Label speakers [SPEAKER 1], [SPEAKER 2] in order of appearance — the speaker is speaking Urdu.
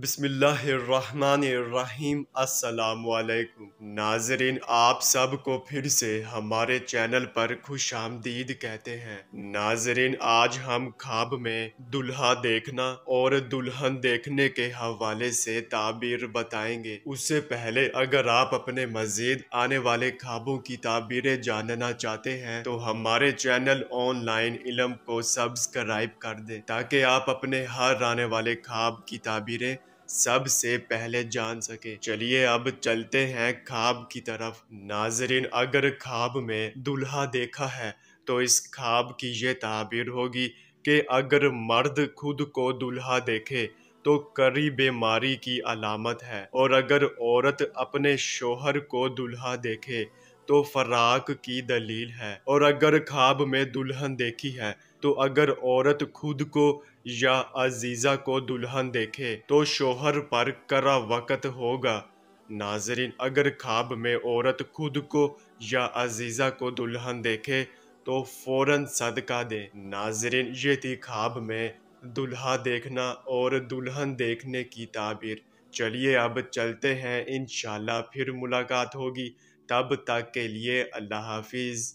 [SPEAKER 1] بسم اللہ الرحمن الرحیم۔ السلام علیکم ناظرین، آپ سب کو پھر سے ہمارے چینل پر خوش آمدید کہتے ہیں۔ ناظرین، آج ہم خواب میں دلہا دیکھنا اور دلہن دیکھنے کے حوالے سے تعبیر بتائیں گے۔ اس سے پہلے اگر آپ اپنے مزید آنے والے خوابوں کی تعبیریں جاننا چاہتے ہیں تو ہمارے چینل آن لائن علم کو سبسکرائب کر دیں تاکہ آپ اپنے ہر آنے والے خواب کی تعبیریں سب سے پہلے جان سکے۔ چلیے اب چلتے ہیں خواب کی طرف۔ ناظرین، اگر خواب میں دلہا دیکھا ہے تو اس خواب کی یہ تعبیر ہوگی کہ اگر مرد خود کو دلہا دیکھے تو کری بیماری کی علامت ہے، اور اگر عورت اپنے شوہر کو دلہا دیکھے تو فراق کی دلیل ہے، اور اگر خواب میں دلہن دیکھی ہے تو اگر عورت خود کو یا عزیزہ کو دلہن دیکھے تو شوہر پر کرا وقت ہوگا۔ ناظرین، اگر خواب میں عورت خود کو یا عزیزہ کو دلہن دیکھے تو فوراً صدقہ دیں۔ ناظرین، یہ تھی خواب میں دلہا دیکھنا اور دلہن دیکھنے کی تعبیر۔ چلیے اب چلتے ہیں، انشاءاللہ پھر ملاقات ہوگی، تب تک کے لیے اللہ حافظ۔